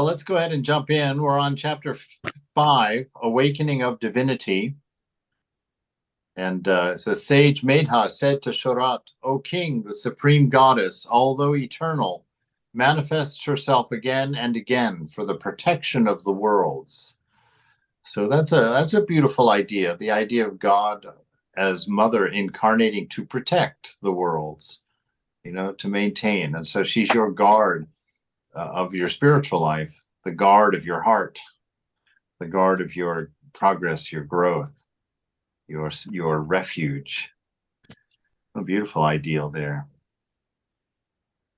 Let's go ahead and jump in. We're on chapter 5, Awakening of Divinity. And it says, Sage Medha said to Shorat, O king, the supreme goddess, although eternal, manifests herself again and again for the protection of the worlds. So that's a beautiful idea, the idea of God as mother incarnating to protect the worlds, to maintain. And so she's your guard of your spiritual life, the guard of your heart, the guard of your progress, your growth, your refuge. A beautiful ideal there.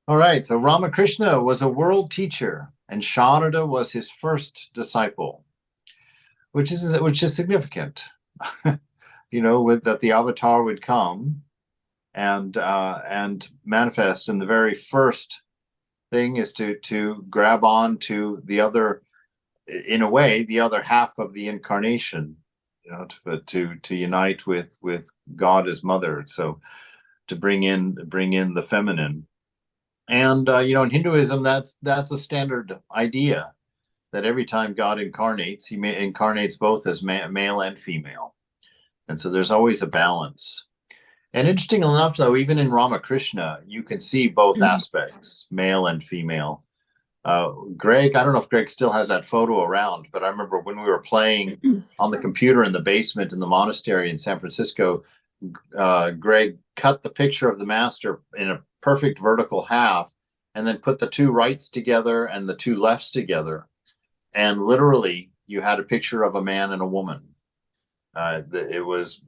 All right, so Ramakrishna was a world teacher, and Sharada was his first disciple, which is significant. With that the avatar would come and manifest, and the very first thing is to grab on to the other, in a way, the other half of the incarnation, to unite with God as mother. So to bring in the feminine, and in Hinduism, that's a standard idea that every time God incarnates, he incarnates both as male and female, and so there's always a balance. And interesting enough, though, even in Ramakrishna, you can see both aspects, male and female. Greg, I don't know if Greg still has that photo around, but I remember when we were playing on the computer in the basement in the monastery in San Francisco, Greg cut the picture of the master in a perfect vertical half and then put the two rights together and the two lefts together. And literally, you had a picture of a man and a woman. It was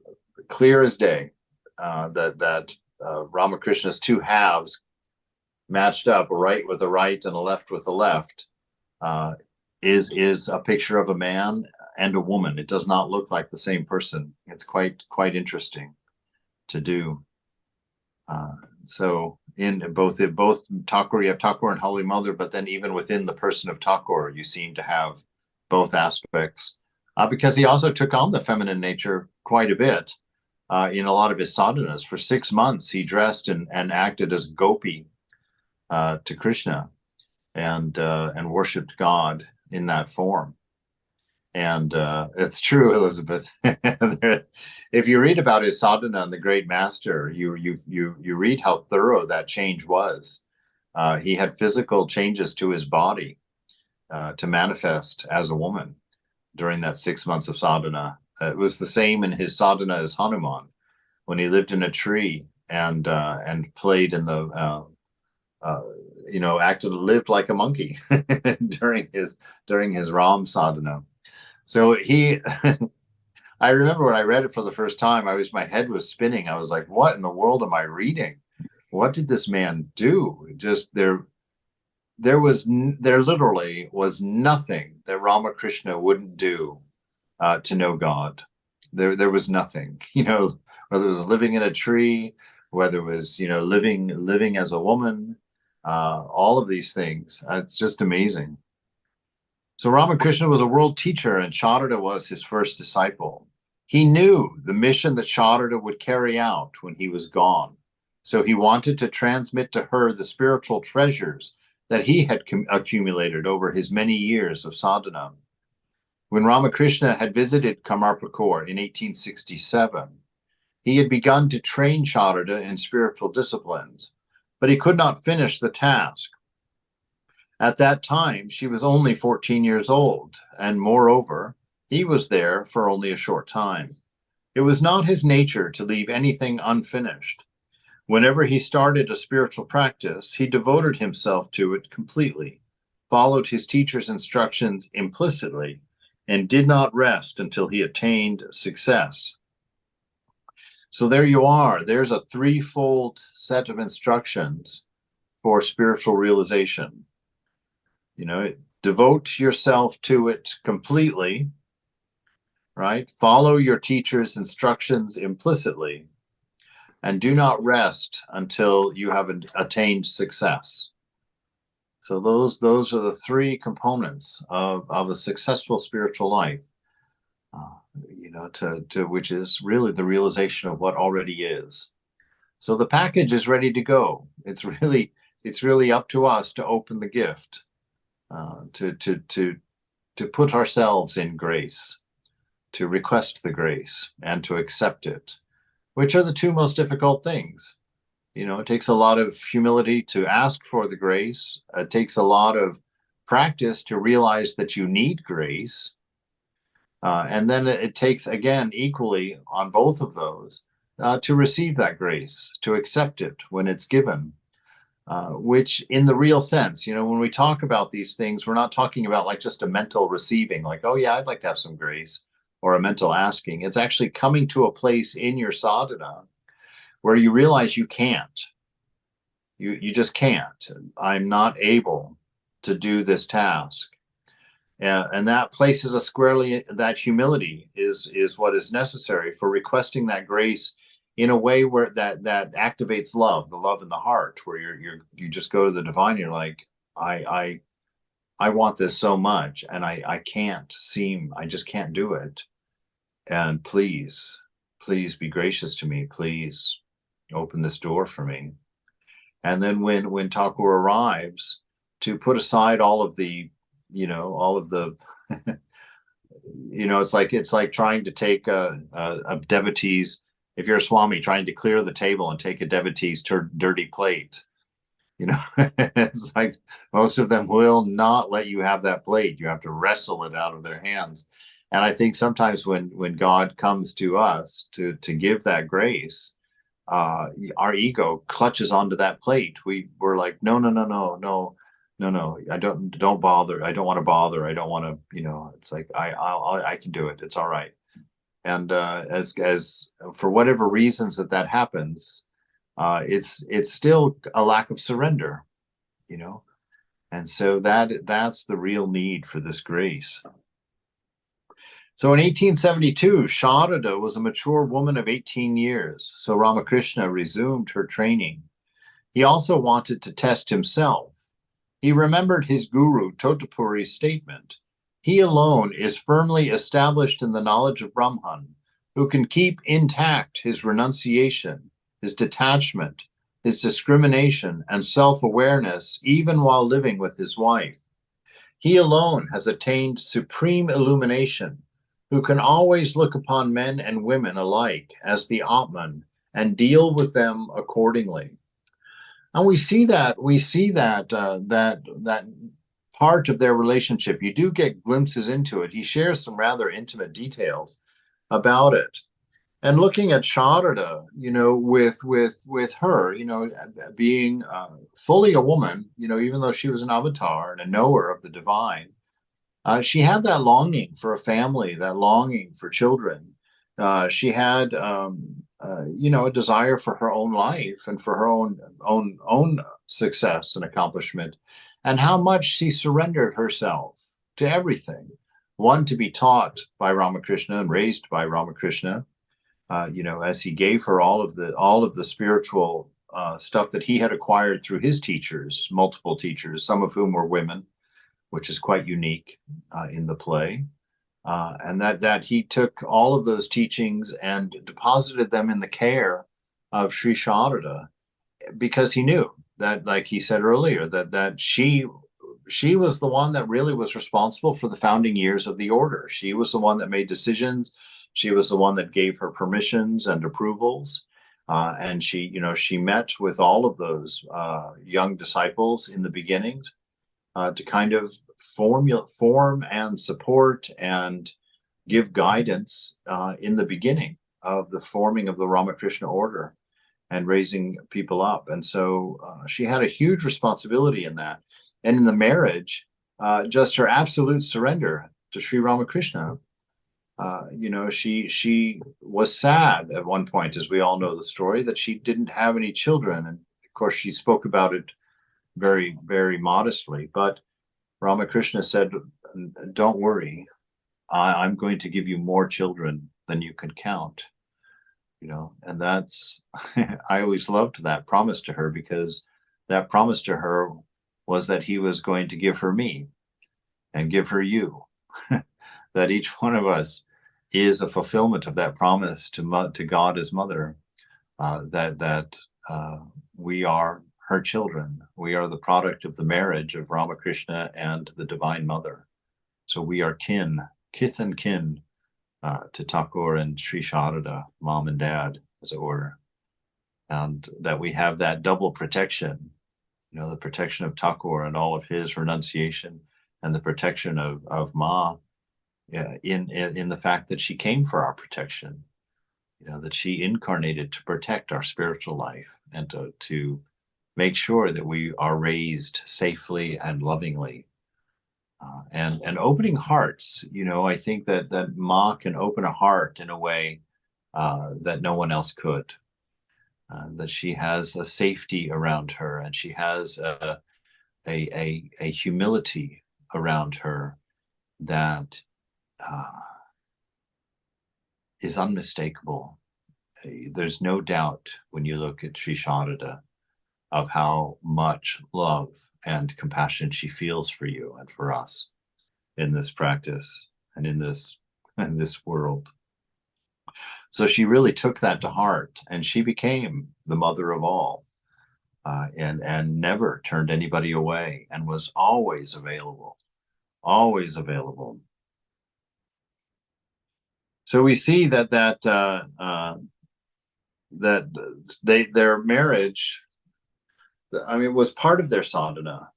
clear as day that Ramakrishna's two halves matched up, a right with a right and a left with a left, is a picture of a man and a woman. It does not look like the same person. It's quite interesting to do. So in both Thakur, you have Thakur and Holy Mother, but then even within the person of Thakur, you seem to have both aspects, because he also took on the feminine nature quite a bit in a lot of his sadhanas. For 6 months, he dressed and acted as gopi to Krishna, and worshipped God in that form. And it's true, Elizabeth. If you read about his sadhana and the great master, you read how thorough that change was. He had physical changes to his body to manifest as a woman during that 6 months of sadhana. It was the same in his sadhana as Hanuman, when he lived in a tree and played in the lived like a monkey during his Ram sadhana. So I remember when I read it for the first time, my head was spinning. I was like, what in the world am I reading? What did this man do? Just there literally was nothing that Ramakrishna wouldn't do to know God. There was nothing, whether it was living in a tree, whether it was, living as a woman, all of these things. It's just amazing. So Ramakrishna was a world teacher, and Sharada was his first disciple. He knew the mission that Sharada would carry out when he was gone. So he wanted to transmit to her the spiritual treasures that he had accumulated over his many years of sadhana. When Ramakrishna had visited Kamarpukur in 1867, he had begun to train Sharada in spiritual disciplines, but he could not finish the task. At that time, she was only 14 years old, and moreover, he was there for only a short time. It was not his nature to leave anything unfinished. Whenever he started a spiritual practice, he devoted himself to it completely, followed his teacher's instructions implicitly, and did not rest until he attained success. So there you are. There's a threefold set of instructions for spiritual realization. Devote yourself to it completely, right? Follow your teacher's instructions implicitly, and do not rest until you have attained success. So those are the three components of a successful spiritual life, to which is really the realization of what already is. So the package is ready to go. It's really up to us to open the gift. to put ourselves in grace, to request the grace and to accept it, which are the two most difficult things. It takes a lot of humility to ask for the grace. It takes a lot of practice to realize that you need grace. And then it takes, again, equally on both of those, to receive that grace, to accept it when it's given. Which in the real sense, when we talk about these things, we're not talking about like just a mental receiving, like, oh yeah, I'd like to have some grace, or a mental asking. It's actually coming to a place in your sadhana where you realize you can't. You just can't. I'm not able to do this task. And that places us squarely, that humility is what is necessary for requesting that grace in a way where that activates love, the love in the heart, where you just go to the divine. You're like, I want this so much, and I just can't do it. And please be gracious to me. Please open this door for me. And then when Thakur arrives, to put aside all of the it's like trying to take a devotee's, if you're a swami, trying to clear the table and take a devotee's dirty plate. It's like most of them will not let you have that plate. You have to wrestle it out of their hands. And I think sometimes when God comes to us to give that grace, our ego clutches onto that plate. We're like, no, I don't bother. I don't want to bother. I don't want to, it's like, I can do it. It's all right. And as for whatever reasons that happens, it's still a lack of surrender, and so that's the real need for this grace. So in 1872, Sharada was a mature woman of 18 years. So Ramakrishna resumed her training. He also wanted to test himself. He remembered his guru Totapuri's statement, "He alone is firmly established in the knowledge of Brahman, who can keep intact his renunciation, his detachment, his discrimination, and self-awareness, even while living with his wife. He alone has attained supreme illumination, who can always look upon men and women alike as the Atman and deal with them accordingly." And we see that that part of their relationship. You do get glimpses into it. He shares some rather intimate details about it. And looking at Sharada, with her, being fully a woman, even though she was an avatar and a knower of the divine, she had that longing for a family, that longing for children. She had, a desire for her own life and for her own success and accomplishment, and how much she surrendered herself to everything. One, to be taught by Ramakrishna and raised by Ramakrishna, as he gave her all of the spiritual stuff that he had acquired through his teachers, multiple teachers, some of whom were women, which is quite unique in the play. And that he took all of those teachings and deposited them in the care of Sri Sharada, because he knew that, like he said earlier, that she was the one that really was responsible for the founding years of the order. She was the one that made decisions. She was the one that gave her permissions and approvals. And she met with all of those young disciples in the beginnings, to kind of form and support and give guidance in the beginning of the forming of the Ramakrishna order and raising people up. And so she had a huge responsibility in that. And in the marriage, just her absolute surrender to Sri Ramakrishna. She was sad at one point, as we all know the story, that she didn't have any children. And of course, she spoke about it very, very modestly. But Ramakrishna said, "Don't worry, I'm going to give you more children than you can count." And that's, I always loved that promise to her, because that promise to her was that he was going to give her me and give her you. That each one of us is a fulfillment of that promise to God as mother, that we are her children. We are the product of the marriage of Ramakrishna and the Divine Mother. So we are kith and kin to Thakur and Sri Sharada, mom and dad, as it were. And that we have that double protection, the protection of Thakur and all of his renunciation, and the protection of Ma, in the fact that she came for our protection, that she incarnated to protect our spiritual life and to make sure that we are raised safely and lovingly. And opening hearts, I think that Ma can open a heart in a way that no one else could. That she has a safety around her, and she has a humility around her that is unmistakable. There's no doubt when you look at Sri Sharada of how much love and compassion she feels for you and for us in this practice and in this world. So she really took that to heart, and she became the mother of all, and never turned anybody away, and was always available, always available. So we see that their marriage, was part of their sadhana.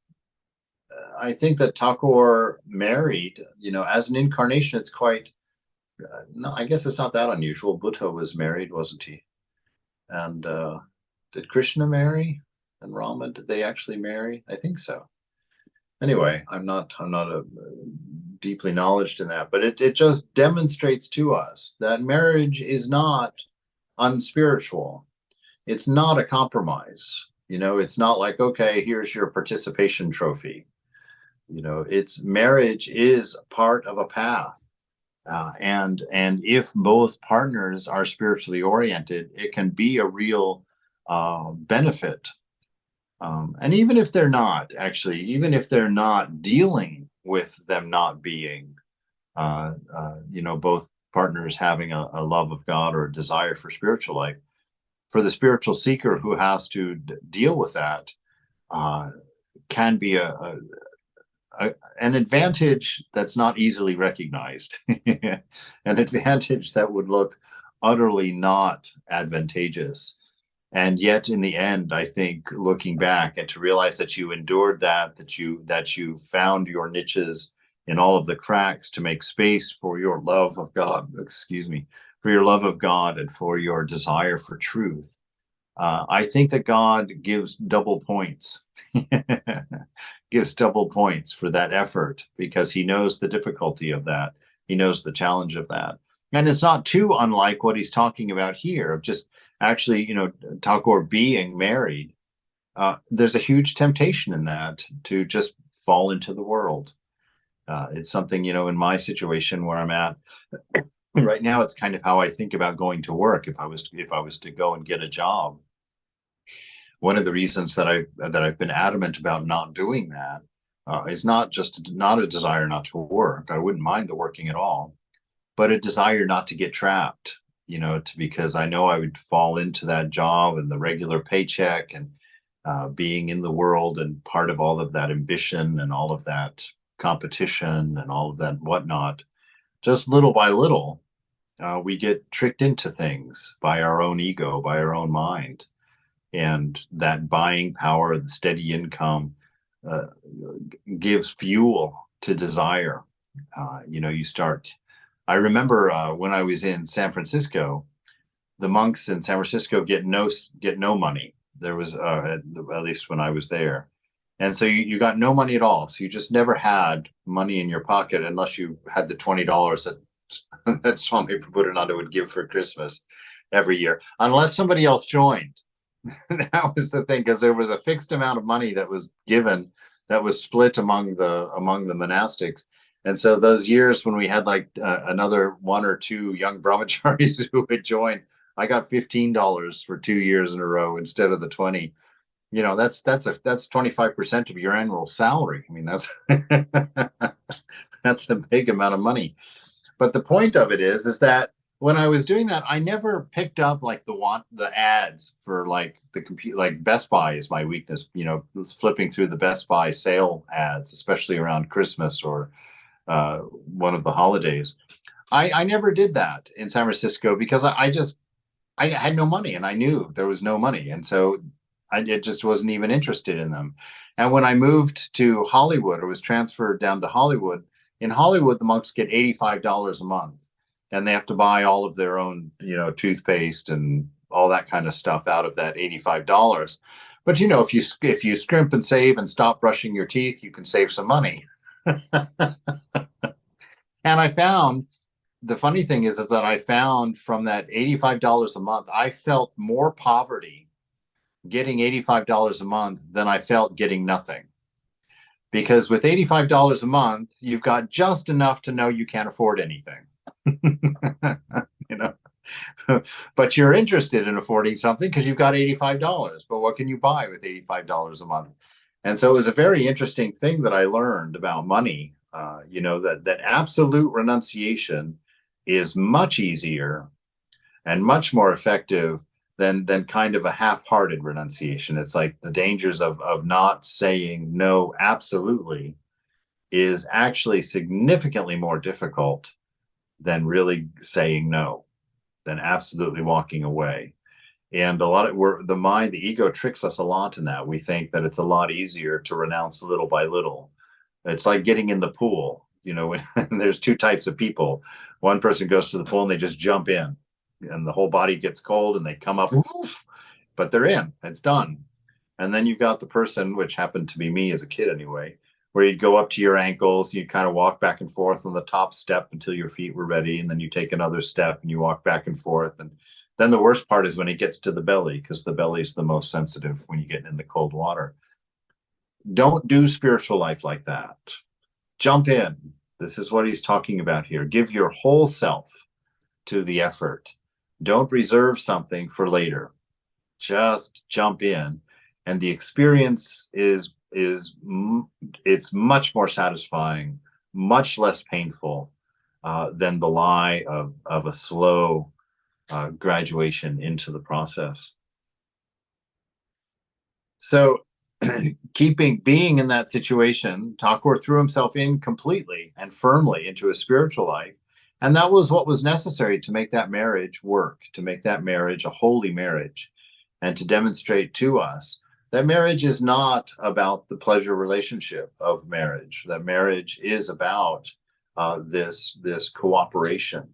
I think that Thakur married, as an incarnation, it's quite. No, I guess it's not that unusual. Buddha was married, wasn't he? And did Krishna marry? And Rama, did they actually marry? I think so. Anyway, I'm not deeply knowledgeable in that, but it just demonstrates to us that marriage is not unspiritual. It's not a compromise. It's not like, okay, here's your participation trophy. It's marriage is part of a path. And if both partners are spiritually oriented, it can be a real benefit. And even if they're not, actually, even if they're not dealing with them not being, both partners having a love of God or a desire for spiritual life, for the spiritual seeker who has to deal with that, can be an advantage that's not easily recognized, an advantage that would look utterly not advantageous. And yet in the end, I think, looking back and to realize that you endured that you found your niches in all of the cracks to make space for your love of God, for your love of God and for your desire for truth. I think that God gives double points. Gives double points for that effort, because he knows the difficulty of that. He knows the challenge of that. And it's not too unlike what he's talking about here, of just actually, Thakur being married. There's a huge temptation in that to just fall into the world. It's something, in my situation where I'm at right now, it's kind of how I think about going to work. If I was to go and get a job, one of the reasons that I've been adamant about not doing that is not a desire not to work. I wouldn't mind the working at all, but a desire not to get trapped, because I know I would fall into that job and the regular paycheck and being in the world and part of all of that ambition and all of that competition and all of that whatnot. Just little by little, we get tricked into things by our own ego, by our own mind. And that buying power, the steady income, gives fuel to desire. You start. I remember when I was in San Francisco, the monks in San Francisco get no money. There was at least when I was there, and so you got no money at all. So you just never had money in your pocket unless you had the $20 that Swami Prabhupada would give for Christmas every year, unless somebody else joined. That was the thing, because there was a fixed amount of money that was given, that was split among the monastics. And so those years when we had like another one or two young brahmacharis who would join, I got $15 for 2 years in a row instead of the 20. That's 25% of your annual salary. I mean, that's that's a big amount of money. But the point of it is that when I was doing that, I never picked up like the ads for like the compute. Like Best Buy is my weakness. Flipping through the Best Buy sale ads, especially around Christmas or one of the holidays. I never did that in San Francisco because I had no money and I knew there was no money, and so I just wasn't even interested in them. And when I moved to Hollywood, or was transferred down to Hollywood, in Hollywood the monks get $85 a month, and they have to buy all of their own, toothpaste and all that kind of stuff out of that $85. But if you scrimp and save and stop brushing your teeth, you can save some money. And I found the funny thing is that I found from that $85 a month, I felt more poverty getting $85 a month than I felt getting nothing. Because with $85 a month, you've got just enough to know you can't afford anything. you know, but you're interested in affording something because you've got $85. But what can you buy with $85 a month? And so it was a very interesting thing that I learned about money. That absolute renunciation is much easier and much more effective than kind of a half-hearted renunciation. It's like the dangers of not saying no absolutely is actually significantly more difficult than really saying no, than absolutely walking away. And the ego tricks us a lot in that. We think that it's a lot easier to renounce little by little. It's like getting in the pool. There's two types of people. One person goes to the pool and they just jump in, and the whole body gets cold and they come up, woof, but they're in. It's done. And then you've got the person, which happened to be me as a kid anyway, where you'd go up to your ankles, you kind of walk back and forth on the top step until your feet were ready, and then you take another step and you walk back and forth. And then the worst part is when it gets to the belly, because the belly is the most sensitive when you get in the cold water. Don't do spiritual life like that. Jump in. This is what he's talking about here. Give your whole self to the effort. Don't reserve something for later. Just jump in, and the experience is it's much more satisfying, much less painful than the lie of a slow graduation into the process. So being in that situation, Thakur threw himself in completely and firmly into a spiritual life. And that was what was necessary to make that marriage work, to make that marriage a holy marriage, and to demonstrate to us that marriage is not about the pleasure relationship of marriage, that marriage is about this cooperation,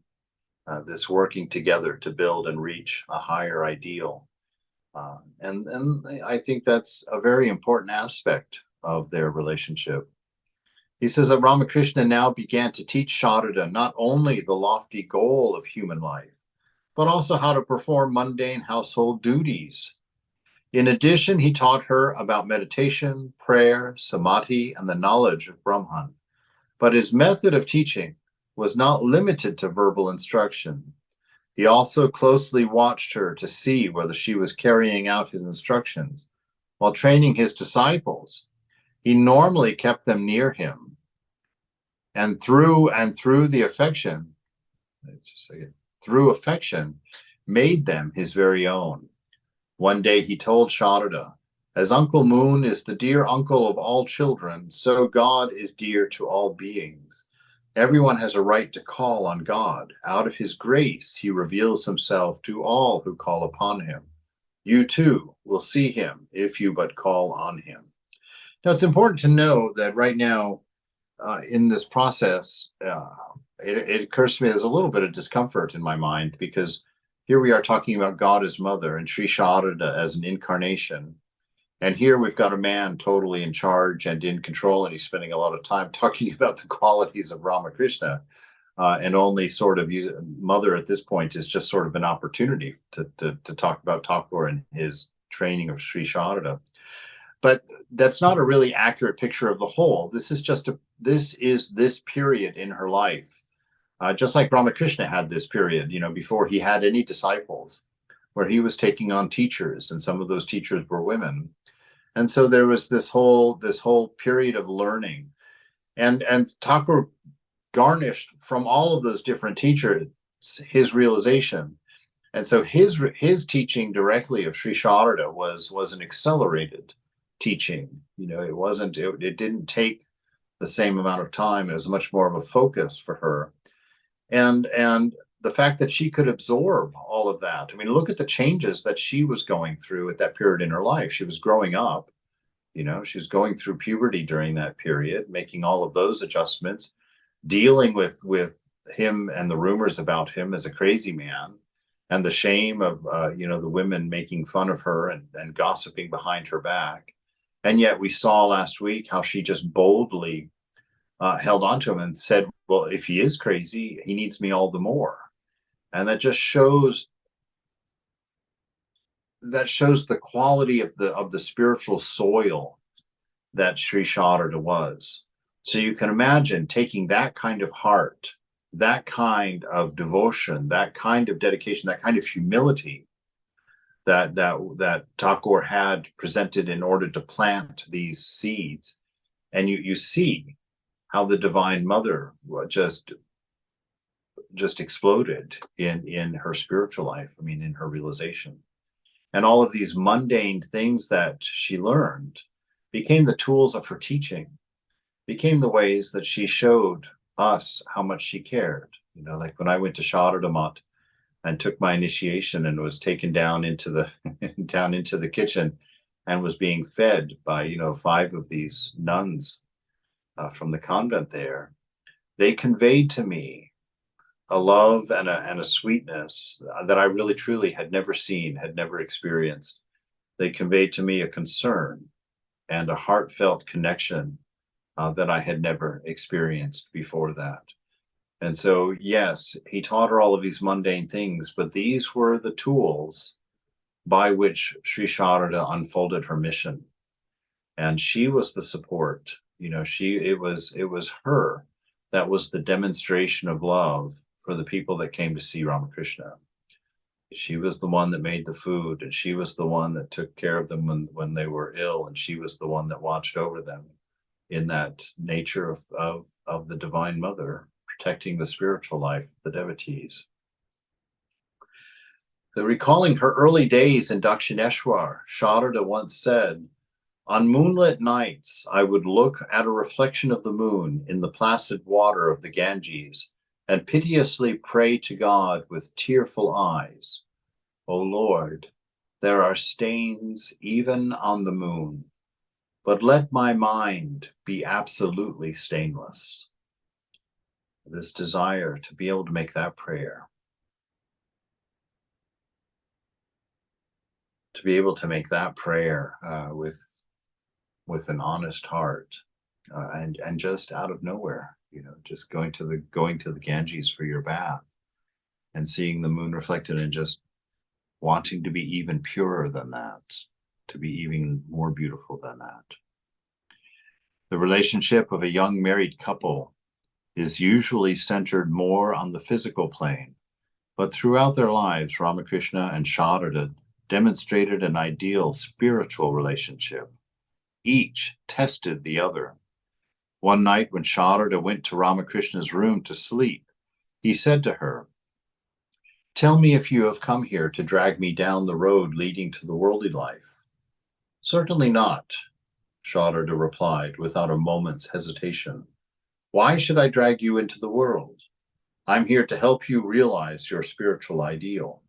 this working together to build and reach a higher ideal. And I think that's a very important aspect of their relationship. He says that Ramakrishna now began to teach Sharada not only the lofty goal of human life, but also how to perform mundane household duties. In addition, he taught her about meditation, prayer, samadhi, and the knowledge of Brahman. But his method of teaching was not limited to verbal instruction. He also closely watched her to see whether she was carrying out his instructions. While training his disciples, he normally kept them near him, and through the affection, through affection, made them his very own. One day he told Sharada, "As Uncle Moon is the dear uncle of all children, so God is dear to all beings. Everyone has a right to call on God. Out of his grace, he reveals himself to all who call upon him. You too will see him if you but call on him." Now, it's important to know that right now, in this process, it occurs to me there's a little bit of discomfort in my mind, because here we are talking about God as mother and Sri Sharada as an incarnation. And here we've got a man totally in charge and in control, and he's spending a lot of time talking about the qualities of Ramakrishna. And only sort of mother at this point is just sort of an opportunity to talk about Thakur and his training of Sri Sharada. But that's not a really accurate picture of the whole. This is this period in her life. Just like Ramakrishna had this period, before he had any disciples, where he was taking on teachers, and some of those teachers were women. And so there was this whole period of learning, and Thakur garnished from all of those different teachers his realization. And so his teaching directly of Sri Sharada was an accelerated teaching. You know, it didn't take the same amount of time. It was much more of a focus for her. And the fact that she could absorb all of that. I mean, look at the changes that she was going through at that period in her life. She was growing up, you know, she was going through puberty during that period, making all of those adjustments, dealing with him and the rumors about him as a crazy man, and the shame of you know, the women making fun of her and gossiping behind her back. And yet we saw last week how she just boldly held on to him and said, well, if he is crazy, he needs me all the more. And that just shows the quality of the spiritual soil that Sri Sharada was. So you can imagine taking that kind of heart, that kind of devotion, that kind of dedication, that kind of humility that Thakur had presented in order to plant these seeds. And you see how the Divine Mother just exploded in her spiritual life. I mean, in her realization. And all of these mundane things that she learned became the tools of her teaching, became the ways that she showed us how much she cared. You know, like when I went to Sharada Math and took my initiation and was taken down into the down into the kitchen and was being fed by, you know, 5 of these nuns from the convent there. They conveyed to me a love and a sweetness that I really truly had never seen, had never experienced. They conveyed to me a concern and a heartfelt connection that I had never experienced before that. And so, yes, he taught her all of these mundane things, but these were the tools by which Sri Sharada unfolded her mission. And she was the support. You know, it was her that was the demonstration of love for the people that came to see Ramakrishna. She was the one that made the food, and she was the one that took care of them when they were ill, and she was the one that watched over them in that nature of the Divine Mother, protecting the spiritual life of the devotees. Recalling her early days in Dakshineshwar, Sharada once said, on moonlit nights, I would look at a reflection of the moon in the placid water of the Ganges and piteously pray to God with tearful eyes. O Lord, there are stains even on the moon, but let my mind be absolutely stainless. This desire to be able to make that prayer, to be able to make that prayer with an honest heart, and just out of nowhere, you know, just going to the Ganges for your bath and seeing the moon reflected and just wanting to be even purer than that, to be even more beautiful than that. The relationship of a young married couple is usually centered more on the physical plane, but throughout their lives, Ramakrishna and Sharada demonstrated an ideal spiritual relationship. Each tested the other. One night when Sharada went to Ramakrishna's room to sleep, he said to her, tell me if you have come here to drag me down the road leading to the worldly life. Certainly not, Sharada replied without a moment's hesitation. Why should I drag you into the world? I'm here to help you realize your spiritual ideal.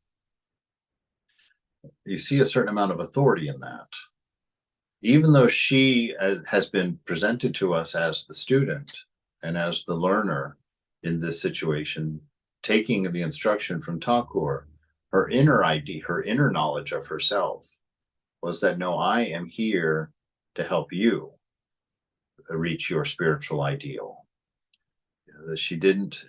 You see a certain amount of authority in that. Even though she has been presented to us as the student and as the learner in this situation, taking the instruction from Thakur, her inner knowledge of herself was that, no, I am here to help you reach your spiritual ideal. That she didn't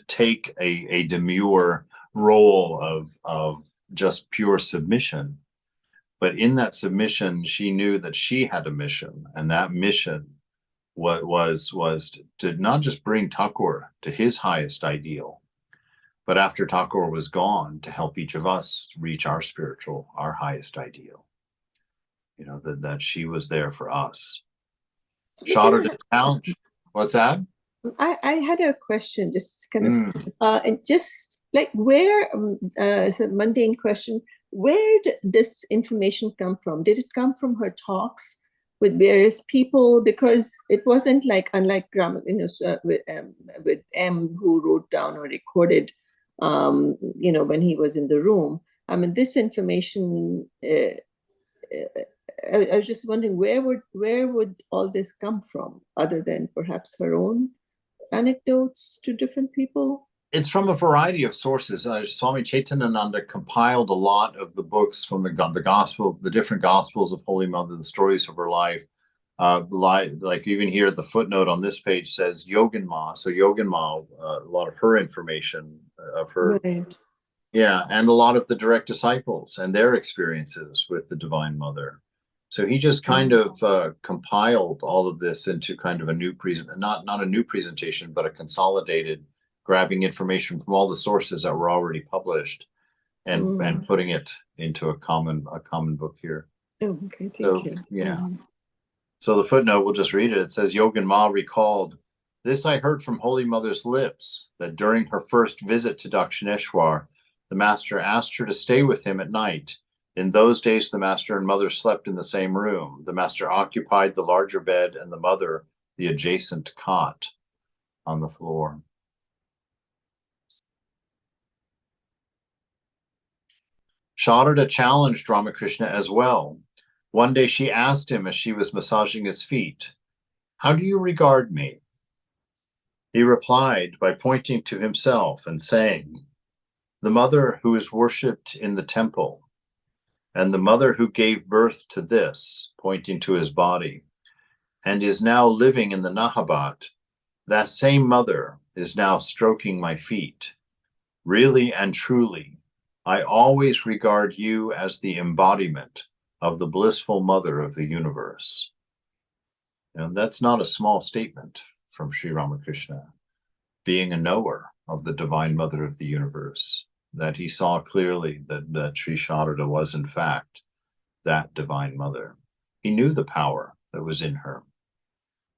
take a demure role of just pure submission. But in that submission, she knew that she had a mission, and that mission was to not just bring Thakur to his highest ideal, but after Thakur was gone, to help each of us reach our highest ideal. You know, that she was there for us. Sharada challenged. What's that? I had a question, just kind of, Mm. and just like where, it's a mundane question, where did this information come from? Did it come from her talks with various people? Because it wasn't like, unlike grammar, with M, who wrote down or recorded, when he was in the room. I mean, this information, I was just wondering where would all this come from, other than perhaps her own anecdotes to different people? It's from a variety of sources. Swami Chaitanananda compiled a lot of the books from the gospel, the different gospels of Holy Mother, the stories of her life. Like even here, the footnote on this page says Yoganma. So Yoganma, a lot of her information of her, Right. yeah, and a lot of the direct disciples and their experiences with the Divine Mother. So he just kind Mm. of compiled all of this into kind of a new not a new presentation, but a consolidated, grabbing information from all the sources that were already published and Mm. putting it into a common book here. Oh, okay, thank So you. yeah. Mhm. So the footnote, we'll just read it. It says Yogan Ma recalled, "This I heard from Holy Mother's lips, that during her first visit to Dakshineshwar, the master asked her to stay with him at night. In those days, the master and mother slept in the same room. The master occupied the larger bed and the mother the adjacent cot on the floor." Sharada challenged Ramakrishna as well. One day she asked him as she was massaging his feet, "How do you regard me?" He replied by pointing to himself and saying, "The mother who is worshipped in the temple, and the mother who gave birth to this," pointing to his body, "and is now living in the Nahabat, that same mother is now stroking my feet. Really and truly, I always regard you as the embodiment of the blissful mother of the universe." And that's not a small statement from Sri Ramakrishna, being a knower of the Divine Mother of the universe, that he saw clearly that Sri Sharada was, in fact, that Divine Mother. He knew the power that was in her,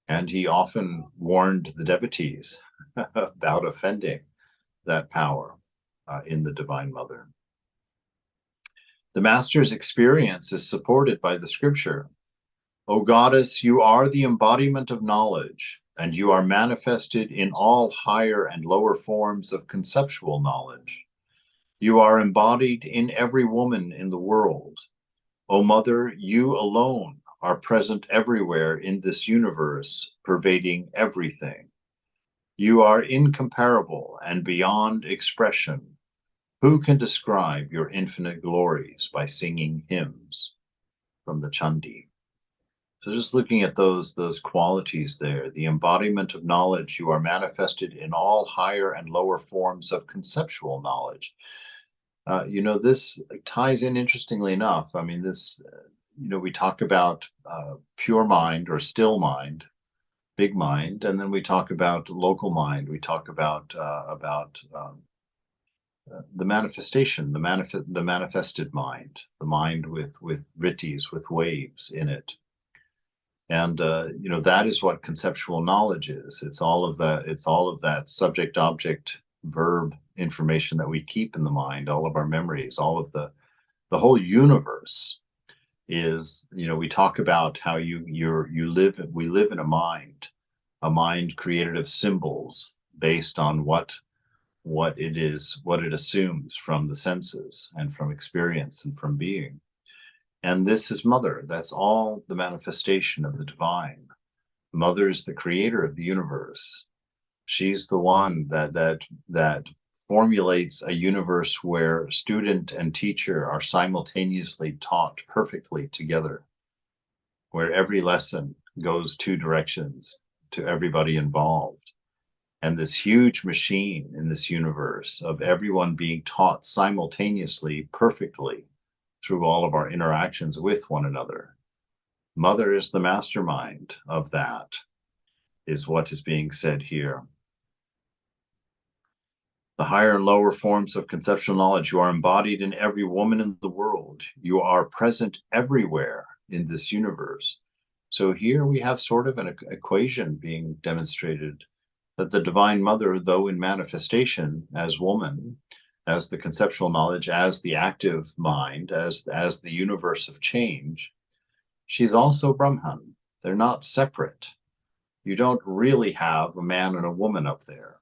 and he often warned the devotees about offending that power in the Divine Mother. The Master's experience is supported by the scripture. "O Goddess, you are the embodiment of knowledge, and you are manifested in all higher and lower forms of conceptual knowledge. You are embodied in every woman in the world. O Mother, you alone are present everywhere in this universe, pervading everything. You are incomparable and beyond expression. Who can describe your infinite glories by singing hymns?" From the Chandi. So just looking at those qualities there, the embodiment of knowledge, you are manifested in all higher and lower forms of conceptual knowledge. This ties in interestingly enough. I mean, we talk about pure mind or still mind, big mind, and then we talk about local mind. We talk about the manifestation, the manifested mind, the mind with rittis, with waves in it. And that is what conceptual knowledge is. It's all of that subject object verb information that we keep in the mind, all of our memories, all of the whole universe is, we talk about how we live in a mind created of symbols based on what it is, what it assumes from the senses and from experience and from being. And this is Mother. That's all the manifestation of the divine. Mother is the creator of the universe. She's the one that formulates a universe where student and teacher are simultaneously taught perfectly together, where every lesson goes two directions to everybody involved. And this huge machine in this universe of everyone being taught simultaneously perfectly through all of our interactions with one another. Mother is the mastermind of that, is what is being said here. The higher and lower forms of conceptual knowledge, you are embodied in every woman in the world. You are present everywhere in this universe. So here we have sort of an equation being demonstrated that the Divine Mother, though in manifestation as woman, as the conceptual knowledge, as the active mind, as the universe of change, she's also Brahman. They're not separate. You don't really have a man and a woman up there.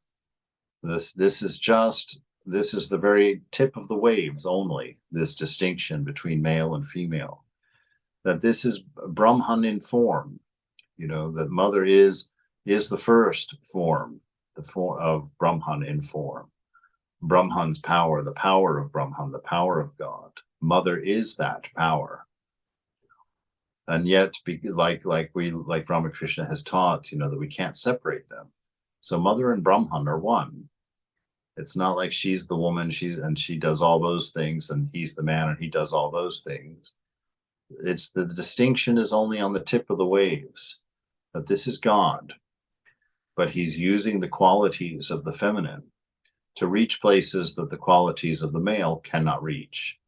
This is the very tip of the waves only, this distinction between male and female. That this is Brahman in form, that mother is the first form, of Brahman in form. Brahman's power, the power of Brahman, the power of God. Mother is that power. And yet, like Ramakrishna has taught, that we can't separate them. So mother and Brahman are one. It's not like she's the woman, she does all those things, and he's the man and he does all those things. It's the distinction is only on the tip of the waves, that this is God, but he's using the qualities of the feminine to reach places that the qualities of the male cannot reach,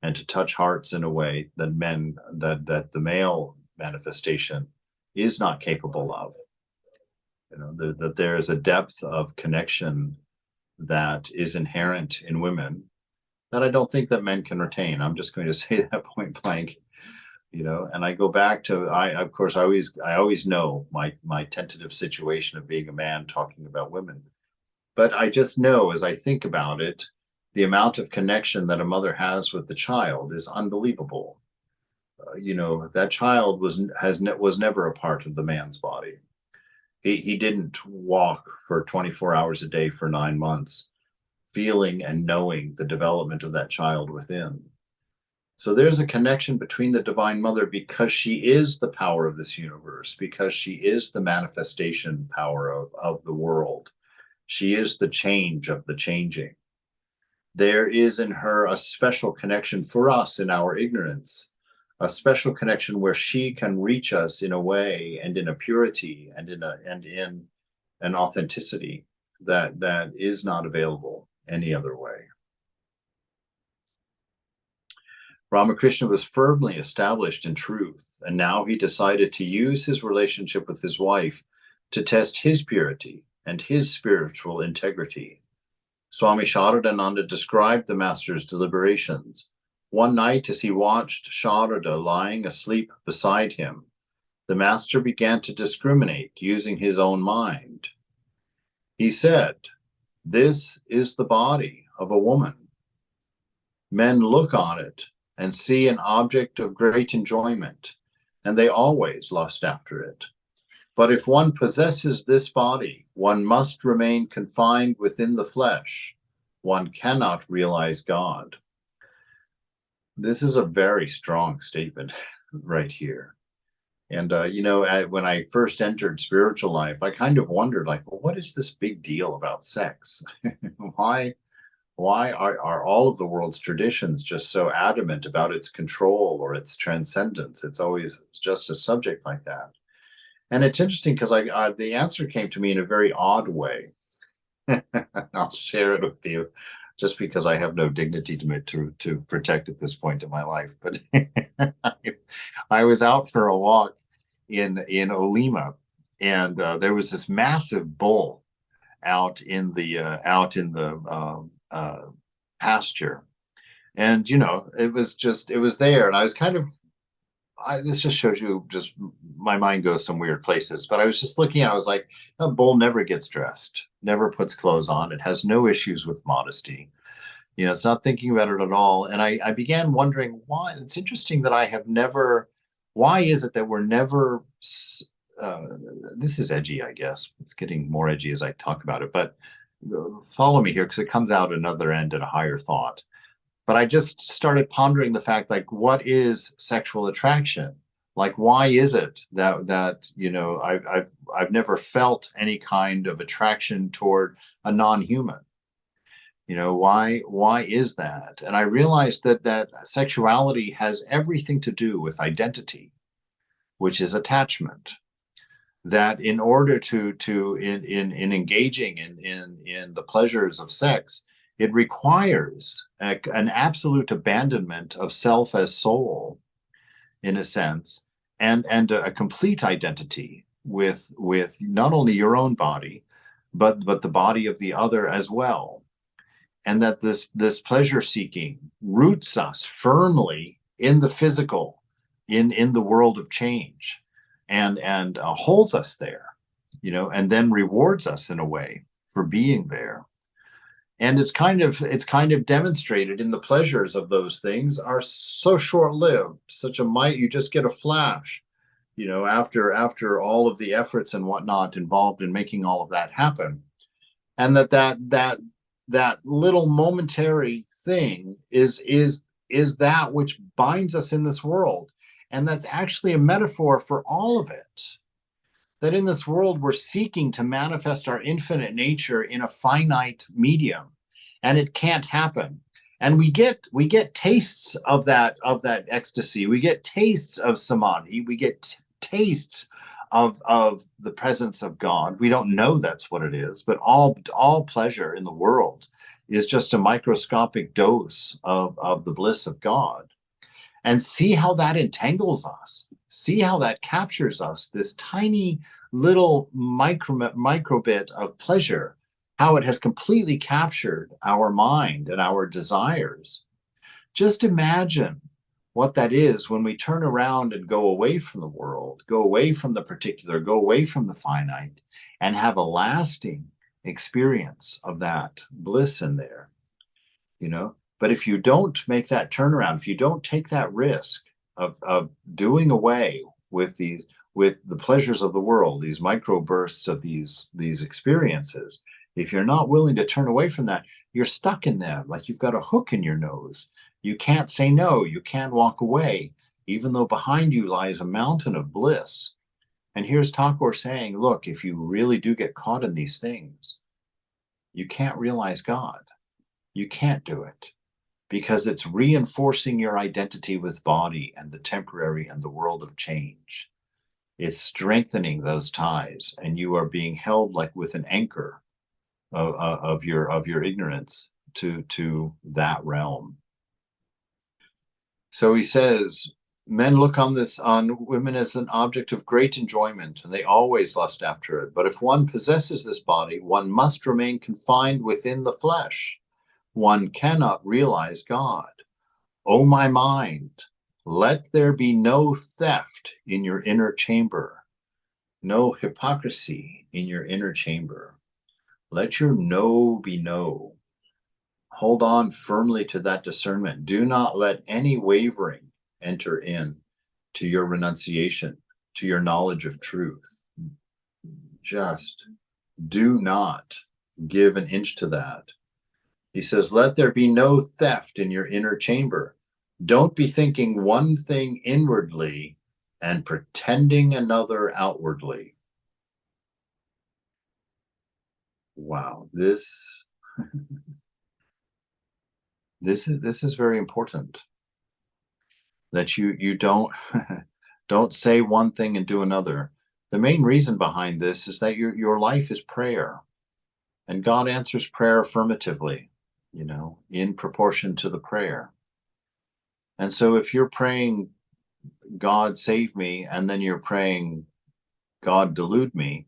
and to touch hearts in a way that the male manifestation is not capable of. That there is a depth of connection that is inherent in women that I don't think that men can retain. I'm just going to say that point blank, and I go back to, I always know my tentative situation of being a man talking about women, but I just know, as I think about it, the amount of connection that a mother has with the child is unbelievable. That child was never a part of the man's body. He didn't walk for 24 hours a day for 9 months, feeling and knowing the development of that child within. So there's a connection between the Divine Mother, because she is the power of this universe, because she is the manifestation power of the world. She is the change of the changing. There is in her a special connection for us in our ignorance, a special connection where she can reach us in a way and in a purity and in an authenticity that is not available any other way. Ramakrishna was firmly established in truth, and now he decided to use his relationship with his wife to test his purity and his spiritual integrity. Swami Sharadananda described the master's deliberations. One night, as he watched Sharada lying asleep beside him, the master began to discriminate using his own mind. He said, "This is the body of a woman. Men look on it and see an object of great enjoyment, and they always lust after it. But if one possesses this body, one must remain confined within the flesh. One cannot realize God." This is a very strong statement right here. And, when I first entered spiritual life, I kind of wondered, well, what is this big deal about sex? Why are all of the world's traditions just so adamant about its control or its transcendence? It's always just a subject like that. And it's interesting because the answer came to me in a very odd way. I'll share it with you, just because I have no dignity to protect at this point in my life. But I was out for a walk in Olima, and there was this massive bull out in the pasture, and it was there, and I was kind of, this just shows you, just my mind goes some weird places. But I was just looking at it, I was like, a bull never gets dressed, never puts clothes on. It has no issues with modesty. It's not thinking about it at all. And I began wondering why. It's interesting that I have never, why is it that we're never, this is edgy, I guess. It's getting more edgy as I talk about it, but follow me here, because it comes out another end at a higher thought. But I just started pondering the fact, what is sexual attraction? Why is it that I've never felt any kind of attraction toward a non-human? Why is that? And I realized that sexuality has everything to do with identity, which is attachment. That in order in engaging in the pleasures of sex, it requires an absolute abandonment of self as soul, in a sense, and a complete identity with not only your own body, but the body of the other as well. And that this pleasure seeking roots us firmly in the physical, in the world of change, and holds us there, and then rewards us in a way for being there. And it's kind of demonstrated in the pleasures of those things are so short-lived, such a might, you just get a flash, after all of the efforts and whatnot involved in making all of that happen. And that little momentary thing is that which binds us in this world. And that's actually a metaphor for all of it. That in this world, we're seeking to manifest our infinite nature in a finite medium, and it can't happen. And we get tastes of that ecstasy. We get tastes of samadhi. We get tastes of the presence of God. We don't know that's what it is, but all pleasure in the world is just a microscopic dose of the bliss of God. And see how that entangles us. See how that captures us, this tiny little micro bit of pleasure, how it has completely captured our mind and our desires. Just imagine what that is when we turn around and go away from the world, go away from the particular, go away from the finite, and have a lasting experience of that bliss in there, But if you don't make that turnaround, if you don't take that risk of doing away with the pleasures of the world, these micro bursts of these experiences, if you're not willing to turn away from that, you're stuck in them, like you've got a hook in your nose. You can't say no, you can't walk away, even though behind you lies a mountain of bliss. And here's Thakur saying, look, if you really do get caught in these things, you can't realize God. You can't do it, because it's reinforcing your identity with body and the temporary and the world of change. It's strengthening those ties, and you are being held like with an anchor of your ignorance to that realm. So he says, men look on women as an object of great enjoyment, and they always lust after it. But if one possesses this body, one must remain confined within the flesh. One cannot realize God. O my mind, let there be no theft in your inner chamber, no hypocrisy in your inner chamber. Let your no be no. Hold on firmly to that discernment. Do not let any wavering enter in to your renunciation, to your knowledge of truth. Just do not give an inch to that. He says, let there be no theft in your inner chamber. Don't be thinking one thing inwardly and pretending another outwardly. Wow, this is very important. That you don't don't say one thing and do another. The main reason behind this is that your life is prayer, and God answers prayer affirmatively, in proportion to the prayer. And so if you're praying, God save me, and then you're praying, God delude me,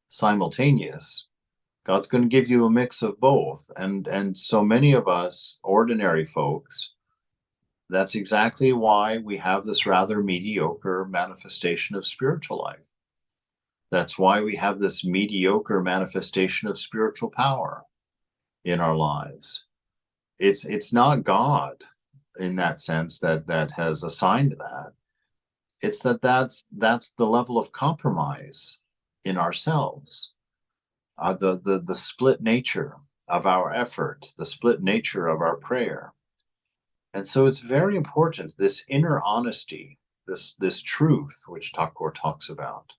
simultaneous, God's going to give you a mix of both. And so many of us, ordinary folks, that's exactly why we have this rather mediocre manifestation of spiritual life. That's why we have this mediocre manifestation of spiritual power in our lives. It's not God in that sense that has assigned that. It's that's the level of compromise in ourselves, the split nature of our effort, the split nature of our prayer. And so it's very important, this inner honesty, this truth, which Thakur talks about,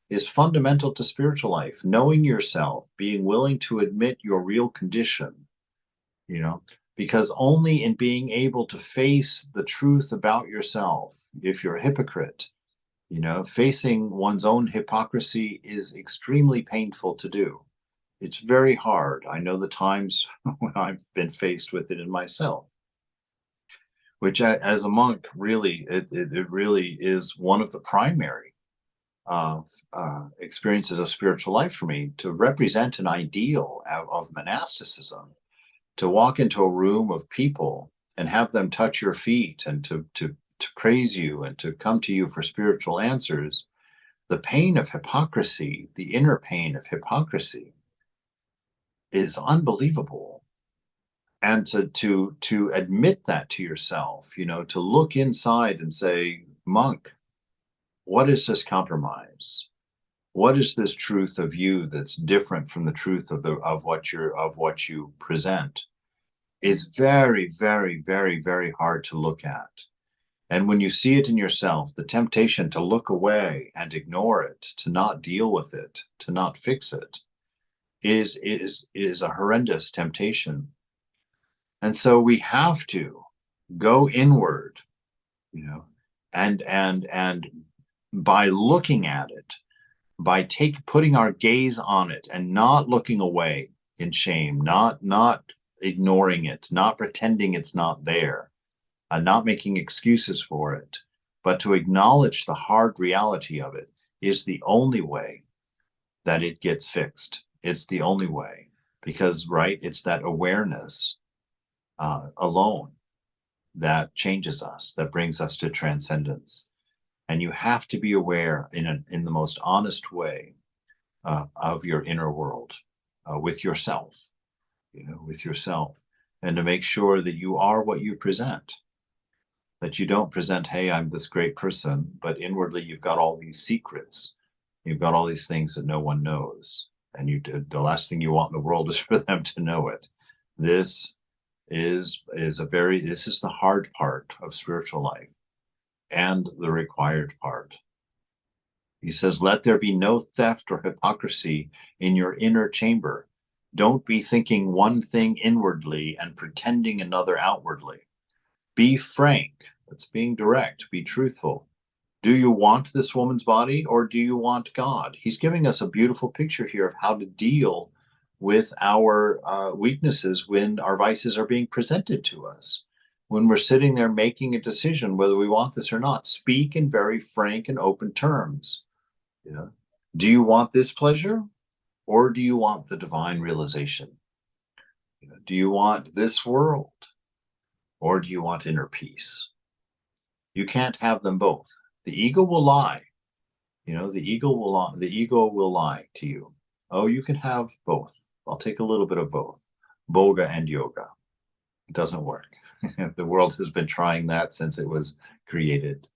is fundamental to spiritual life. Knowing yourself, being willing to admit your real condition, because only in being able to face the truth about yourself, if you're a hypocrite, facing one's own hypocrisy is extremely painful to do. It's very hard. I know the times when I've been faced with it in myself, which as a monk, really, it really is one of the primary experiences of spiritual life for me to represent an ideal of monasticism, to walk into a room of people and have them touch your feet and to praise you and to come to you for spiritual answers. The pain of hypocrisy, the inner pain of hypocrisy, is unbelievable. And to admit that to yourself, to look inside and say, monk, what is this compromise? What is this truth of you that's different from the truth of what you present? Is very, very, very, very hard to look at. And when you see it in yourself, the temptation to look away and ignore it, to not deal with it, to not fix it, is a horrendous temptation. And so we have to go inward, and by looking at it, by putting our gaze on it and not looking away in shame, not ignoring it, not pretending it's not there, not making excuses for it, but to acknowledge the hard reality of it, is the only way that it gets fixed. It's the only way, because, right, it's that awareness alone that changes us, that brings us to transcendence. And you have to be aware in the most honest way of your inner world, with yourself, and to make sure that you are what you present, that you don't present, hey, I'm this great person, but inwardly you've got all these secrets. You've got all these things that no one knows. And the last thing you want in the world is for them to know it. This is the hard part of spiritual life, and the required part. He says, let there be no theft or hypocrisy in your inner chamber. Don't be thinking one thing inwardly and pretending another outwardly. Be frank. That's being direct. Be truthful. Do you want this woman's body, or do you want God? He's giving us a beautiful picture here of how to deal with our weaknesses when our vices are being presented to us. When we're sitting there making a decision whether we want this or not, speak in very frank and open terms. Do you want this pleasure, or do you want the divine realization? Do you want this world, or do you want inner peace? You can't have them both. The ego will lie. The ego will lie to you. Oh, you can have both. I'll take a little bit of both. Boga and yoga. It doesn't work. The world has been trying that since it was created.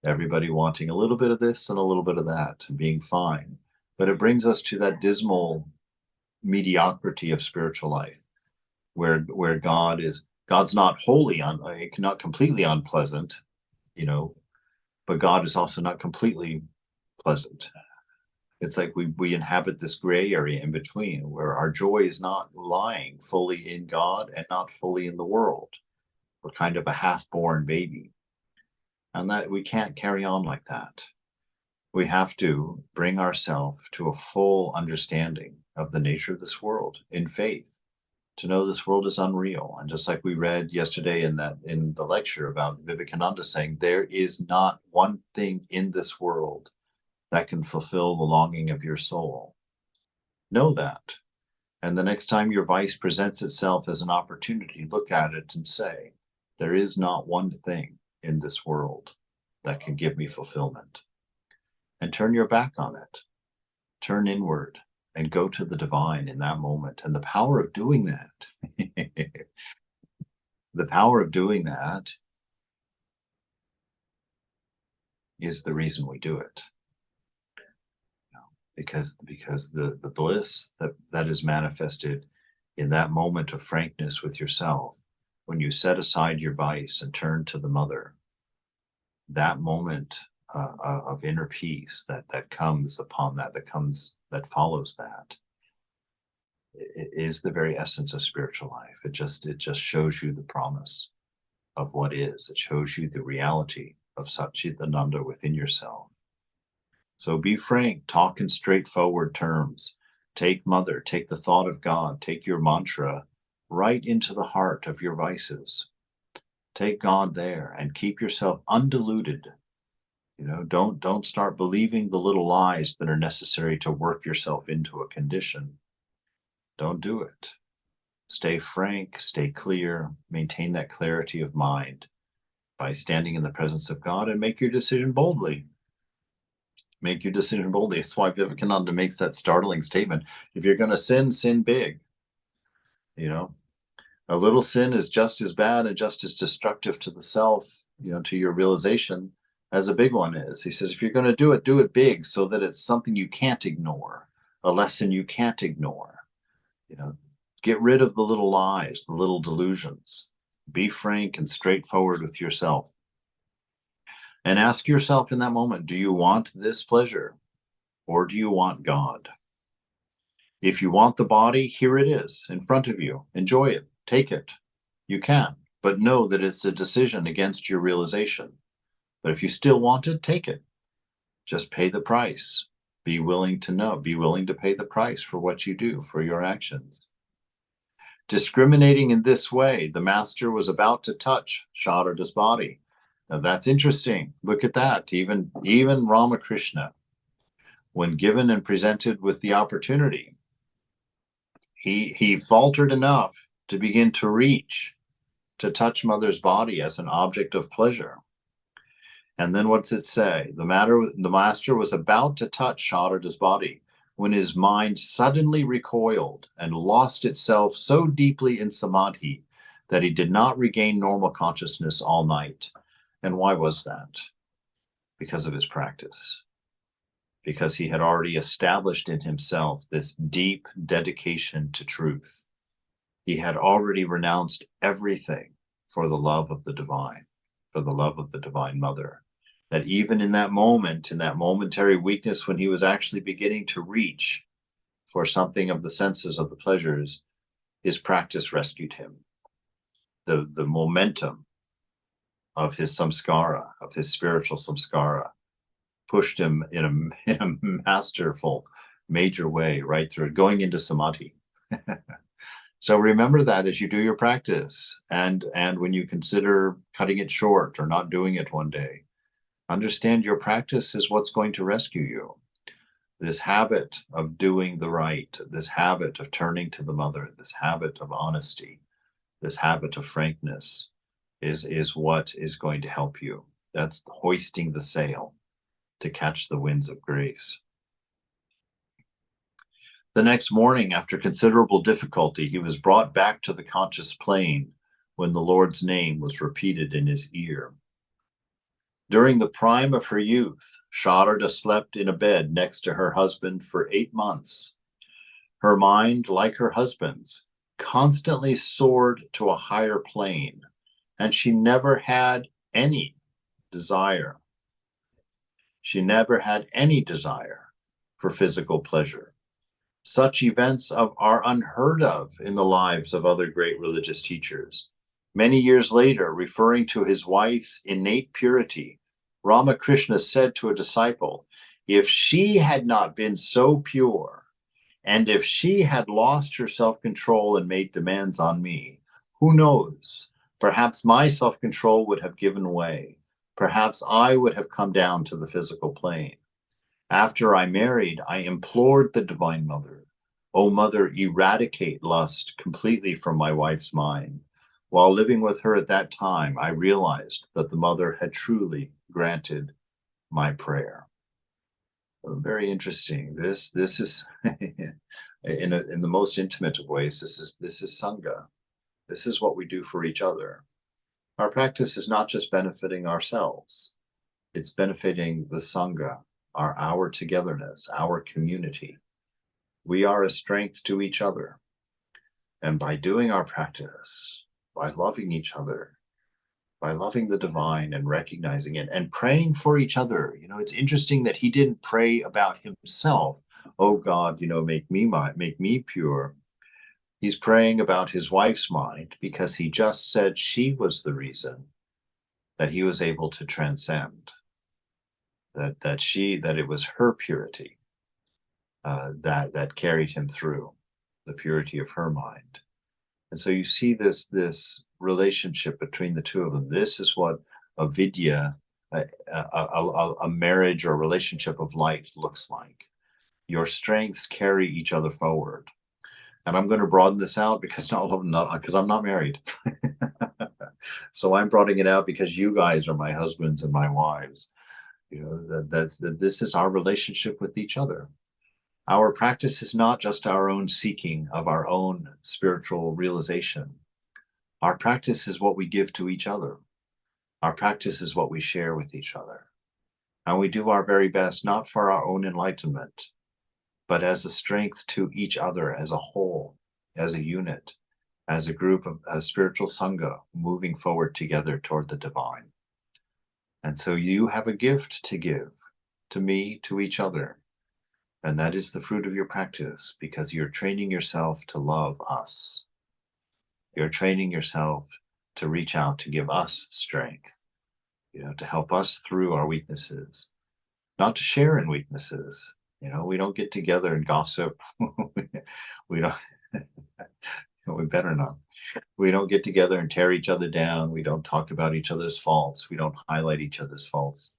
Everybody wanting a little bit of this and a little bit of that, and being fine. But it brings us to that dismal mediocrity of spiritual life, where God's not wholly not completely unpleasant, but God is also not completely pleasant. It's like we inhabit this gray area in between, where our joy is not lying fully in God and not fully in the world. We're kind of a half-born baby. And that we can't carry on like that. We have to bring ourselves to a full understanding of the nature of this world in faith, to know this world is unreal. And just like we read yesterday in the lecture about Vivekananda saying, there is not one thing in this world that can fulfill the longing of your soul. Know that. And the next time your vice presents itself as an opportunity, look at it and say, there is not one thing in this world that can give me fulfillment. And turn your back on it. Turn inward and go to the divine in that moment. And the power of doing that, the power of doing that is the reason we do it. Because the bliss that is manifested in that moment of frankness with yourself, when you set aside your vice and turn to the mother, that moment of inner peace that comes upon that follows that, it is the very essence of spiritual life. It just shows you the promise of what is. It shows you the reality of Satchitananda within yourself. So be frank, talk in straightforward terms. Take mother, take the thought of God, take your mantra right into the heart of your vices. Take God there and keep yourself undiluted, Don't start believing the little lies that are necessary to work yourself into a condition. Don't do it. Stay frank, stay clear, maintain that clarity of mind by standing in the presence of God, and make your decision boldly. Make your decision boldly. That's why Vivekananda makes that startling statement. If you're going to sin, sin big. A little sin is just as bad and just as destructive to the self, to your realization, as a big one is. He says, if you're going to do it big, so that it's something you can't ignore, a lesson you can't ignore. Get rid of the little lies, the little delusions. Be frank and straightforward with yourself. And ask yourself in that moment, do you want this pleasure, or do you want God? If you want the body, here it is in front of you. Enjoy it. Take it. You can, but know that it's a decision against your realization. But if you still want it, take it. Just pay the price. Be willing to pay the price for what you do, for your actions. Discriminating in this way, the master was about to touch Sharada's body. Now that's interesting. Look at that. Even Ramakrishna, when given and presented with the opportunity, he faltered enough to begin to reach, to touch Mother's body as an object of pleasure. And then what's it say? The master was about to touch Sharada's body when his mind suddenly recoiled and lost itself so deeply in samadhi that he did not regain normal consciousness all night. And why was that? Because of his practice. Because he had already established in himself this deep dedication to truth. He had already renounced everything for the love of the divine, for the love of the Divine Mother. That even in that moment, in that momentary weakness, when he was actually beginning to reach for something of the senses, of the pleasures, his practice rescued him. The momentum of his samskara, of his spiritual samskara, pushed him in a masterful, major way right through it, going into samadhi. So remember that as you do your practice, and when you consider cutting it short or not doing it one day, understand your practice is what's going to rescue you. This habit of doing the right, this habit of turning to the Mother, this habit of honesty, this habit of frankness is what is going to help you. That's hoisting the sail to catch the winds of grace. The next morning, after considerable difficulty, he was brought back to the conscious plane when the Lord's name was repeated in his ear. During the prime of her youth, Sharada slept in a bed next to her husband for 8 months. Her mind, like her husband's, constantly soared to a higher plane, and she never had any desire. She never had any desire for physical pleasure. Such events are unheard of in the lives of other great religious teachers. Many years later, referring to his wife's innate purity, Ramakrishna said to a disciple, if she had not been so pure, and if she had lost her self-control and made demands on me, who knows? Perhaps my self-control would have given way. Perhaps I would have come down to the physical plane. After I married, I implored the Divine Mother, "O Mother, eradicate lust completely from my wife's mind." While living with her at that time, I realized that the Mother had truly granted my prayer. Very interesting. This is in the most intimate of ways. This is Sangha. This is what we do for each other. Our practice is not just benefiting ourselves; it's benefiting the Sangha, our togetherness, our community. We are a strength to each other, and by doing our practice, by loving each other, by loving the divine and recognizing it and praying for each other. It's interesting that he didn't pray about himself. Oh God, make me pure. He's praying about his wife's mind because he just said she was the reason that he was able to transcend, that it was her purity that carried him through, the purity of her mind. And so you see this relationship between the two of them. This is what avidya, a marriage or relationship of light looks like. Your strengths carry each other forward. And I'm going to broaden this out because because I'm not married. So I'm broadening it out because you guys are my husbands and my wives. You know, that this is our relationship with each other. Our practice is not just our own seeking of our own spiritual realization. Our practice is what we give to each other. Our practice is what we share with each other. And we do our very best, not for our own enlightenment, but as a strength to each other as a whole, as a unit, as a group of a spiritual sangha moving forward together toward the divine. And so you have a gift to give to me, to each other. And that is the fruit of your practice, because you're training yourself to love us. You're training yourself to reach out, to give us strength, to help us through our weaknesses, not to share in weaknesses. We don't get together and gossip. We don't, we better not. We don't get together and tear each other down. We don't talk about each other's faults. We don't highlight each other's faults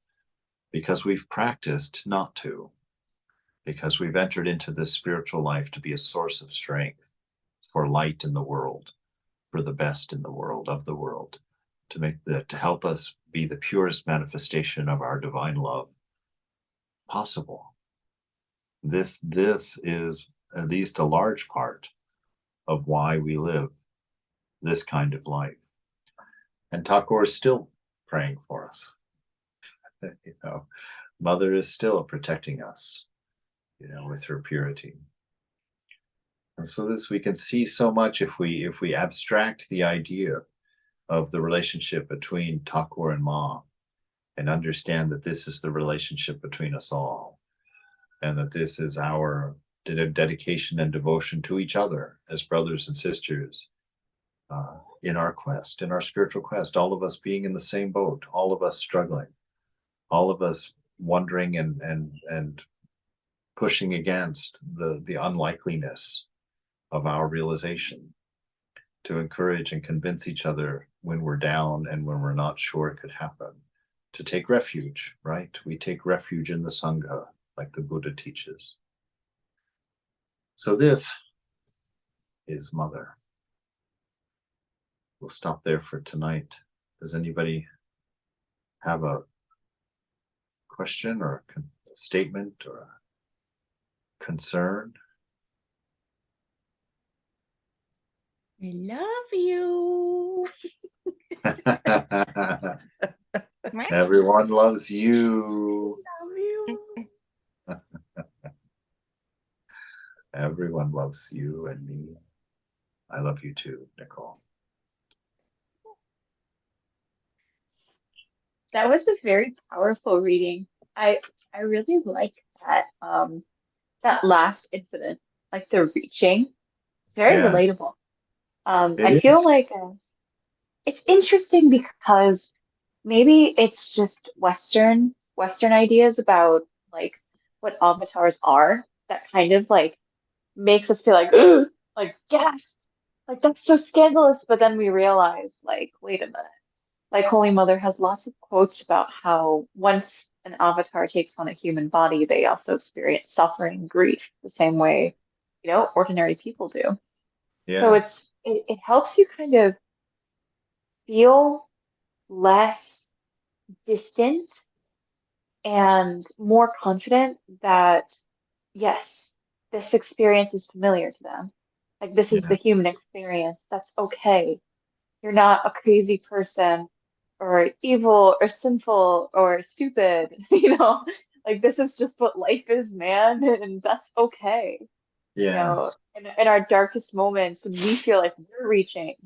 because we've practiced not to, because we've entered into this spiritual life to be a source of strength for light in the world, for the best in the world, of the world, to help us be the purest manifestation of our divine love possible. This is at least a large part of why we live this kind of life. And Thakur is still praying for us. Mother is still protecting us, with her purity. And so this we can see so much if we abstract the idea of the relationship between Thakur and Ma, and understand that this is the relationship between us all, and that this is our dedication and devotion to each other as brothers and sisters in our quest, in our spiritual quest, all of us being in the same boat, all of us struggling, all of us wondering and pushing against the unlikeliness of our realization, to encourage and convince each other when we're down and when we're not sure it could happen, to take refuge, right? We take refuge in the Sangha, like the Buddha teaches. So this is Mother. We'll stop there for tonight. Does anybody have a question or a statement or a concern? I love you. Everyone loves you. Love you. Everyone loves you and me. I love you too, Nicole. That was a very powerful reading. I really liked that that last incident, like the reaching. It's very Yeah, relatable. I it feel is. like it's interesting because maybe it's just Western ideas about like what avatars are that kind of like makes us feel like ooh, like gasp, like that's so scandalous. But then we realize like, wait a minute. Like Holy Mother has lots of quotes about how once an avatar takes on a human body, they also experience suffering, grief, the same way, ordinary people do. So Yes. it helps you kind of feel less distant and more confident that yes, this experience is familiar to them. Like this is the Yeah. human experience. That's okay. You're not a crazy person or evil or sinful or stupid, like this is just what life is, man, and that's okay. Yes. In our darkest moments when we feel like we're reaching,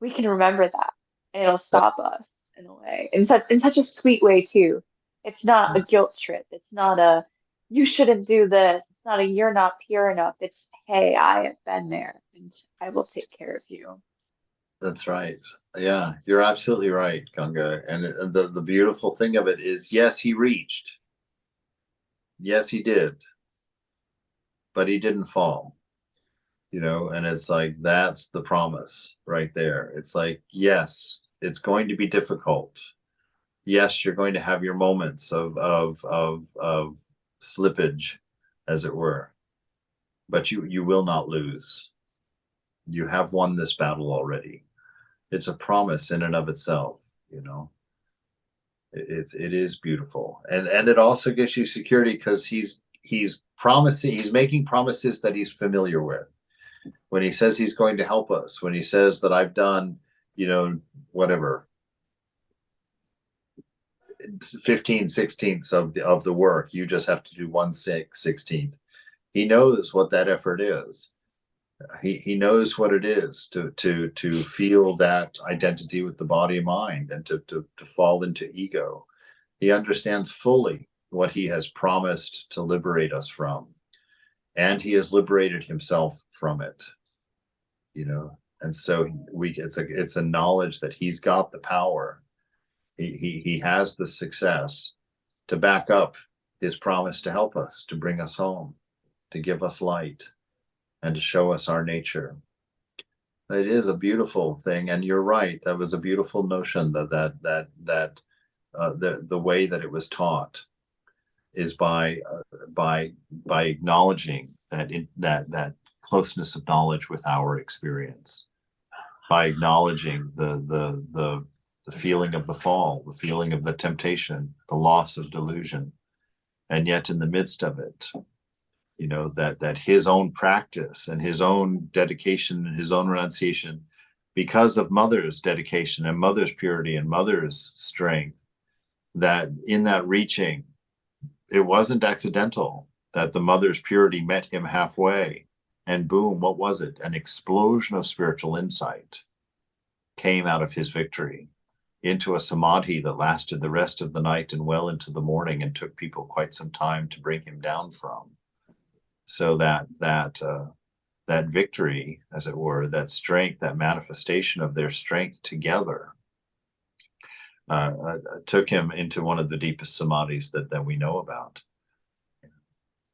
we can remember that and it'll That- stop us in a way, in such a sweet way too. It's not a guilt trip. It's not a you shouldn't do this. It's not a you're not pure enough. It's hey, I have been there and I will take care of you. That's right. Yeah, you're absolutely right, Ganga. And the beautiful thing of it is, yes, he reached. Yes, he did. But he didn't fall. And it's like that's the promise right there. It's like, yes, it's going to be difficult. Yes, you're going to have your moments of slippage, as it were, but you will not lose. You have won this battle already. It's a promise in and of itself, you know. It is beautiful, and it also gives you security because he's promising, he's making promises that he's familiar with. When he says he's going to help us, when he says that I've done, you know, whatever, 15/16 of the work, you just have to do 1/16. He knows what that effort is. He knows what it is to feel that identity with the body and mind, and to fall into ego. He understands fully what he has promised to liberate us from, and he has liberated himself from it, you know. And so it's a knowledge that he's got the power. He has the success to back up his promise to help us, to bring us home, to give us light, and to show us our nature. It is a beautiful thing, and you're right. That was a beautiful notion that the way that it was taught is by acknowledging that closeness of knowledge with our experience, by acknowledging the feeling of the fall, the feeling of the temptation, the loss of delusion, and yet in the midst of it, you know, that his own practice and his own dedication and his own renunciation, because of mother's dedication and mother's purity and mother's strength, that in that reaching, it wasn't accidental that the mother's purity met him halfway, and boom, what was it? An explosion of spiritual insight came out of his victory into a samadhi that lasted the rest of the night and well into the morning, and took people quite some time to bring him down from. So that victory, as it were, that strength, that manifestation of their strength together, took him into one of the deepest samadhis that we know about,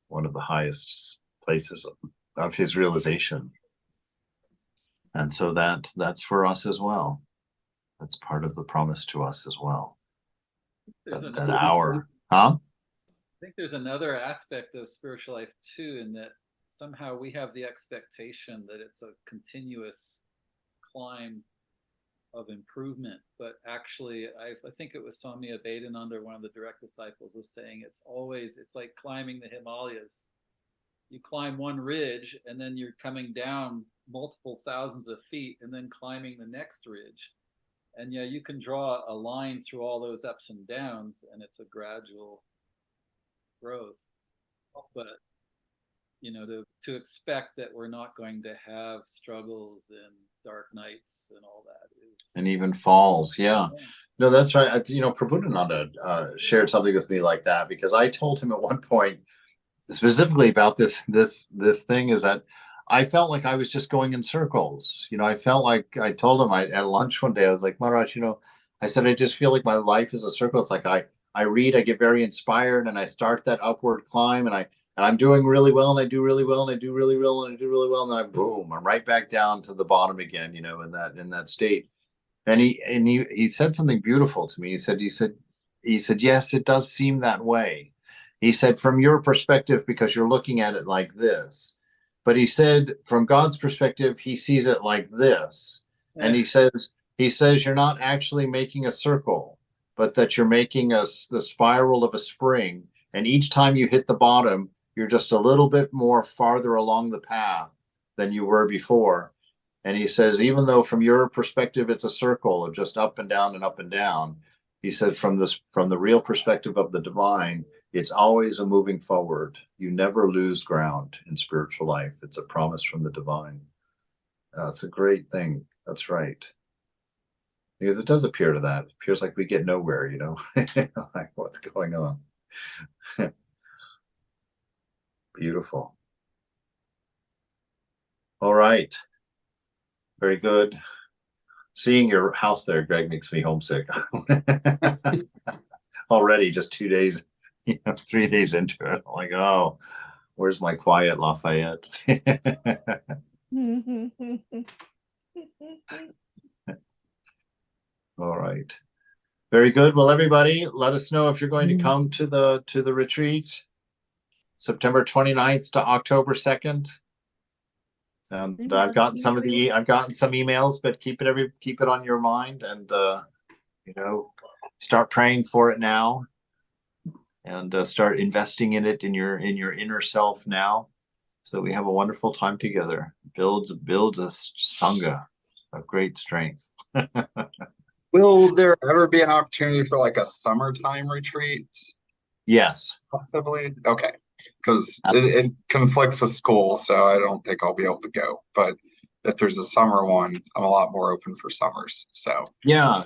one of the highest places of his realization. And so that's for us as well. That's part of the promise to us as well. That our, huh? I think there's another aspect of spiritual life too, in that somehow we have the expectation that it's a continuous climb of improvement, but actually I think it was Swami Abhedananda, one of the direct disciples, was saying it's like climbing the Himalayas. You climb one ridge and then you're coming down multiple thousands of feet and then climbing the next ridge. And yeah, you can draw a line through all those ups and downs, and it's a gradual growth. But you know, to expect that we're not going to have struggles and dark nights and all that is, and even falls, yeah. No, that's right. You know, Prabhupada shared something with me like that, because I told him at one point specifically about this thing, is that I felt like I was just going in circles. You know, I felt like, I told him at lunch one day, I was like, Maharaj, you know, I said, I just feel like my life is a circle. It's like I read, I get very inspired, and I start that upward climb, and I'm doing really well, and I do really well, and I do really well, and I do really well, and then boom, I'm right back down to the bottom again, you know, in that state. And he said something beautiful to me. He said, yes, it does seem that way. He said, from your perspective, because you're looking at it like this. But he said, from God's perspective, he sees it like this. Yeah. And he says you're not actually making a circle, but that you're making the spiral of a spring. And each time you hit the bottom, you're just a little bit more farther along the path than you were before. And he says, even though from your perspective, it's a circle of just up and down and up and down, he said, from the real perspective of the divine, it's always a moving forward. You never lose ground in spiritual life. It's a promise from the divine. It's a great thing. That's right. Because it does appear to that. It appears like we get nowhere, you know, like what's going on. Beautiful. All right. Very good. Seeing your house there, Greg, makes me homesick. Already, just 2 days, 3 days into it. I'm like, oh, where's my quiet Lafayette? All right. Very good. Well, everybody, let us know if you're going to Mhm. come to the retreat, September 29th to October 2nd. And Maybe I've I'll gotten see some of you. I've gotten some emails, but keep it on your mind, and start praying for it now, and start investing in it in your inner self now, so that we have a wonderful time together. Build a sangha of great strength. Will there ever be an opportunity for like a summertime retreat? Yes. Possibly. Okay. Because it conflicts with school, so I don't think I'll be able to go. But if there's a summer one, I'm a lot more open for summers. So Yeah.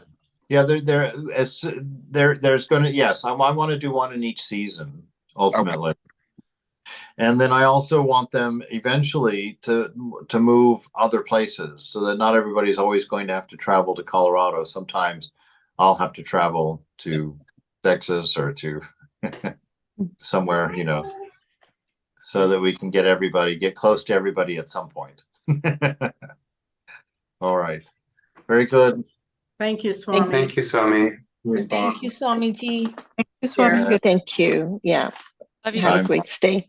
There's going to, yes, I want to do one in each season ultimately. And then I also want them eventually to move other places, so that not everybody's always going to have to travel to Colorado. Sometimes I'll have to travel to Texas or to somewhere, so that we can get close to everybody at some point. All right. Very good. Thank you, Swami. Thank you, Swami. Thank you, Swamiji. Swami. Thank you. Yeah. Love you Have a Time. guys. great stay.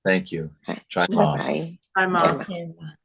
Thank you. Bye Chai Ma. bye. Bye, Mom. Bye.